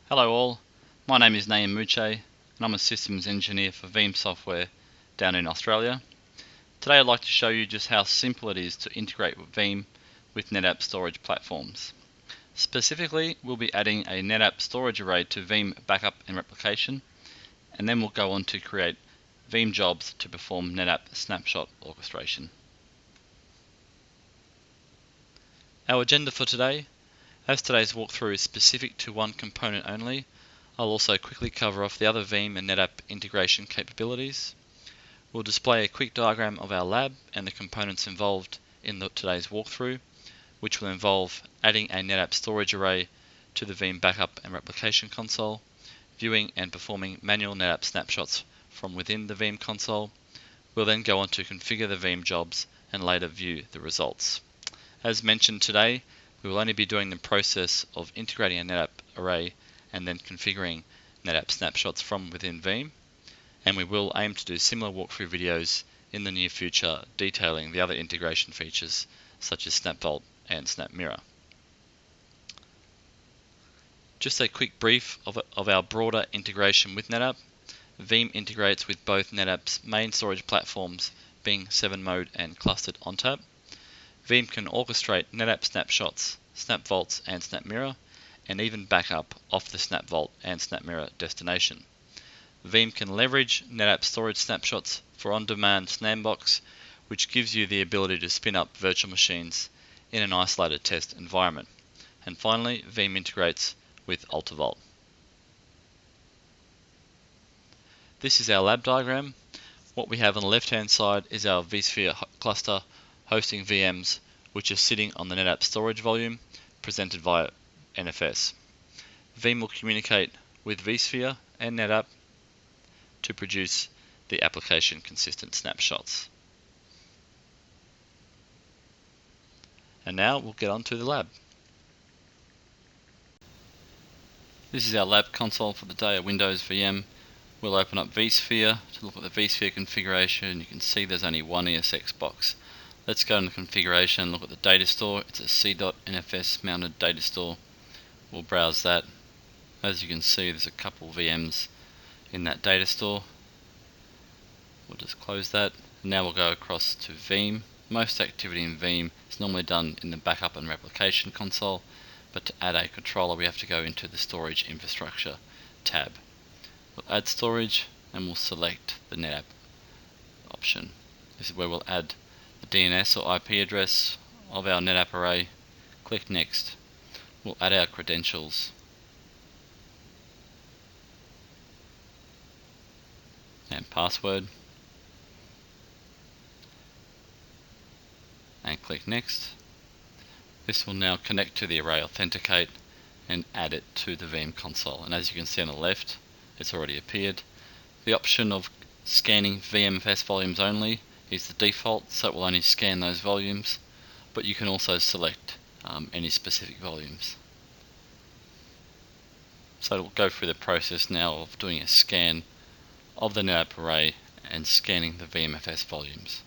Hello all, my name is Naeem Muche and I'm a systems engineer for Veeam Software down in Australia. Today I'd like to show you just how simple it is to integrate with Veeam with NetApp storage platforms. Specifically, we'll be adding a NetApp storage array to Veeam backup and replication, and then we'll go on to create Veeam jobs to perform NetApp snapshot orchestration. Our agenda for today, as today's walkthrough is specific to one component only, I'll also quickly cover off the other Veeam and NetApp integration capabilities. We'll display a quick diagram of our lab and the components involved in today's walkthrough, which will involve adding a NetApp storage array to the Veeam backup and replication console, viewing and performing manual NetApp snapshots from within the Veeam console. We'll then go on to configure the Veeam jobs and later view the results. As mentioned today, we will only be doing the process of integrating a NetApp array and then configuring NetApp snapshots from within Veeam, and we will aim to do similar walkthrough videos in the near future detailing the other integration features such as SnapVault and SnapMirror. Just a quick brief of our broader integration with NetApp. Veeam integrates with both NetApp's main storage platforms being 7-mode and clustered ONTAP. Veeam can orchestrate NetApp snapshots, SnapVaults and SnapMirror, and even backup off the SnapVault and SnapMirror destination. Veeam can leverage NetApp storage snapshots for on-demand sandbox, which gives you the ability to spin up virtual machines in an isolated test environment. And finally, Veeam integrates with AltaVault. This is our lab diagram. What we have on the left-hand side is our vSphere cluster hosting VMs, which are sitting on the NetApp storage volume presented via NFS. Veeam will communicate with vSphere and NetApp to produce the application consistent snapshots. And now we'll get on to the lab. This is our lab console for the day, a Windows VM. We'll open up vSphere to look at the vSphere configuration. You can see there's only one ESX box. Let's go into configuration and look at the data store. It's a C.NFS mounted data store. We'll browse that. As you can see, there's a couple VMs in that data store. We'll just close that. Now we'll go across to Veeam. Most activity in Veeam is normally done in the backup and replication console, but to add a controller we have to go into the storage infrastructure tab. We'll add storage and we'll select the NetApp option. This is where we'll add the DNS or IP address of our NetApp array. Click Next. We'll add our credentials. And password. And click Next. This will now connect to the array, authenticate, and add it to the Veeam console. And as you can see on the left, it's already appeared. The option of scanning VMFS volumes only is the default, so it will only scan those volumes, but you can also select any specific volumes. So we'll go through the process now of doing a scan of the NetApp array and scanning the VMFS volumes.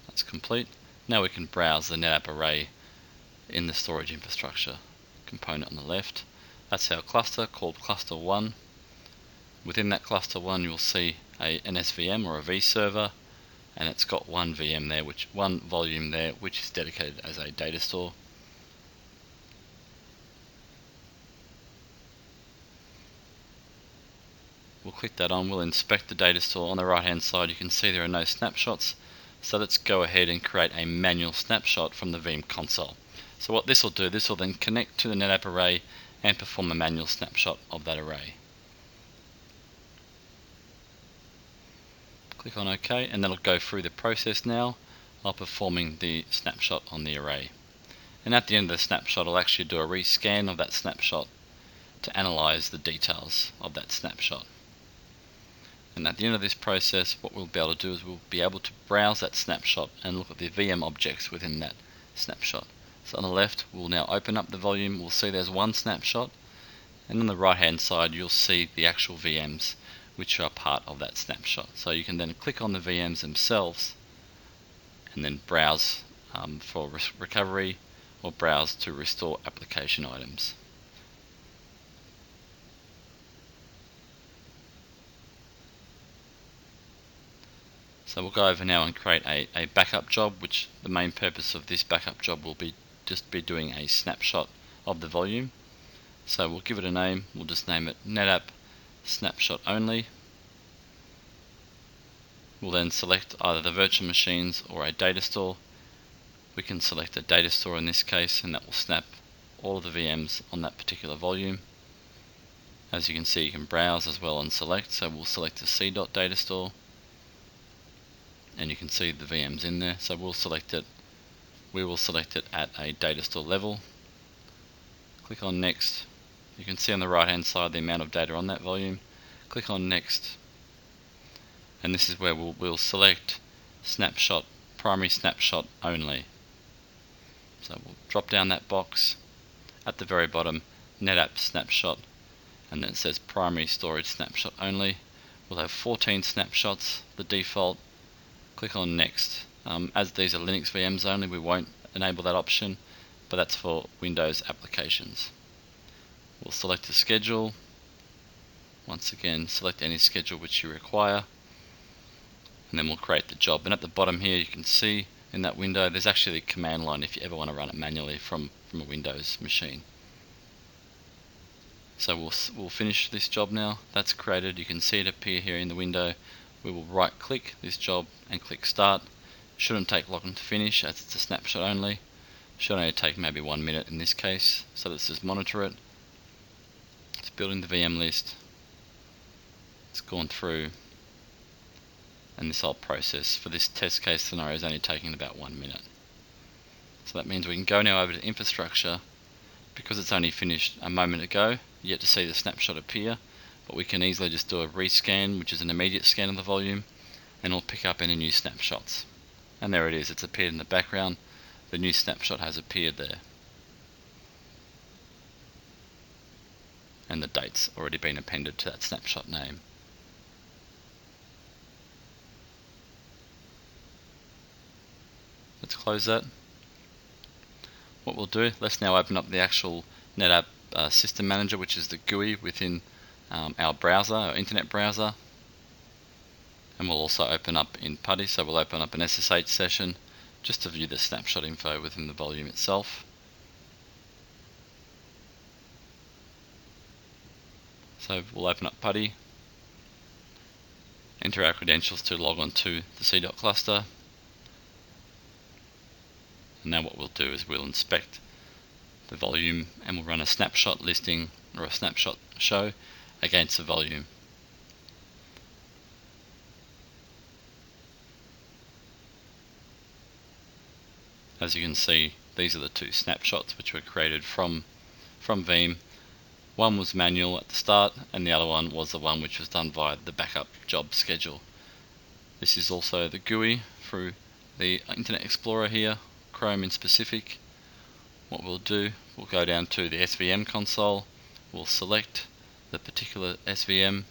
That's complete. Now we can browse the NetApp array in the storage infrastructure component on the left. That's our cluster called cluster 1. Within that cluster 1 you'll see an SVM or a vServer, and it's got one VM there, one volume there, which is dedicated as a data store. We'll click that on. We'll inspect the data store. On the right hand side you can see there are no snapshots, so let's go ahead and create a manual snapshot from the Veeam console. So what this will do, this will then connect to the NetApp array and perform a manual snapshot of that array. Click on OK, and then it'll go through the process now of performing the snapshot on the array. And at the end of the snapshot, I'll actually do a rescan of that snapshot to analyze the details of that snapshot. And at the end of this process, what we'll be able to do is we'll be able to browse that snapshot and look at the VM objects within that snapshot. So on the left, we'll now open up the volume. We'll see there's one snapshot, and on the right hand side you'll see the actual VMs which are part of that snapshot. So you can then click on the VMs themselves and then browse for recovery, or browse to restore application items. So we'll go over now and create a backup job, which the main purpose of this backup job will be just be doing a snapshot of the volume. So we'll give it a name. We'll just name it NetApp Snapshot Only. We'll then select either the virtual machines or a data store. We can select a data store in this case, and that will snap all of the VMs on that particular volume. As you can see, you can browse as well and select. So we'll select a C.data store, and you can see the VMs in there. So we'll select it. We will select it at a data store level. Click on Next. You can see on the right hand side the amount of data on that volume. Click on Next, and this is where we'll select Snapshot, Primary Snapshot Only. So we'll drop down that box at the very bottom, NetApp Snapshot, and then it says Primary Storage Snapshot Only. We'll have 14 snapshots, the default. Click on Next. As these are Linux VMs only, we won't enable that option, but that's for Windows applications. We'll select a schedule. Once again, select any schedule which you require, and then we'll create the job. And at the bottom here, you can see in that window there's actually a command line if you ever want to run it manually from a Windows machine. So we'll finish this job now. That's created. You can see it appear here in the window. We will right click this job and click Start. Shouldn't take long to finish as it's a snapshot only. Should only take maybe 1 minute in this case. So let's just monitor it. It's building the VM list. It's gone through, and this whole process for this test case scenario is only taking about 1 minute. So that means we can go now over to infrastructure. Because it's only finished a moment ago, you get to see the snapshot appear, but we can easily just do a rescan, which is an immediate scan of the volume, and it'll pick up any new snapshots. And there it is, it's appeared in the background. The new snapshot has appeared there, and the date's already been appended to that snapshot name. Let's close that. What we'll do, let's now open up the actual NetApp System Manager, which is the GUI within our browser, our internet browser. And we'll also open up in PuTTY, so we'll open up an SSH session just to view the snapshot info within the volume itself. So we'll open up PuTTY, enter our credentials to log on to the C.cluster. And now what we'll do is we'll inspect the volume and we'll run a snapshot listing or a snapshot show against the volume. As you can see, these are the two snapshots which were created from Veeam. One was manual at the start, and the other one was the one which was done via the backup job schedule. This is also the GUI through the Internet Explorer here, Chrome in specific. What we'll do, we'll go down to the SVM console, we'll select the particular SVM,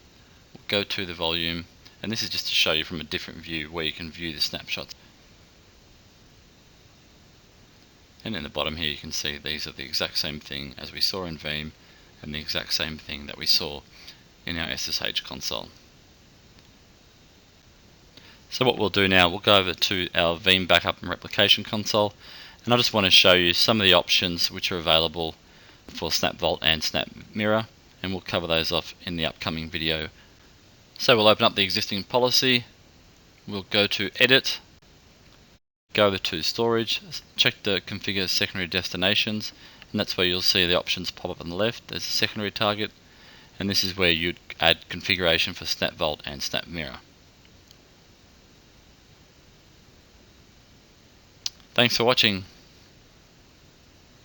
we'll go to the volume, and this is just to show you from a different view where you can view the snapshots. And in the bottom here you can see these are the exact same thing as we saw in Veeam and the exact same thing that we saw in our SSH console. So what we'll do now, we'll go over to our Veeam Backup and Replication console, and I just want to show you some of the options which are available for SnapVault and SnapMirror, and we'll cover those off in the upcoming video. So we'll open up the existing policy, we'll go to Edit, go over to Storage, check the Configure Secondary Destinations, and that's where you'll see the options pop up on the left. There's a secondary target, and this is where you'd add configuration for SnapVault and SnapMirror. Thanks for watching.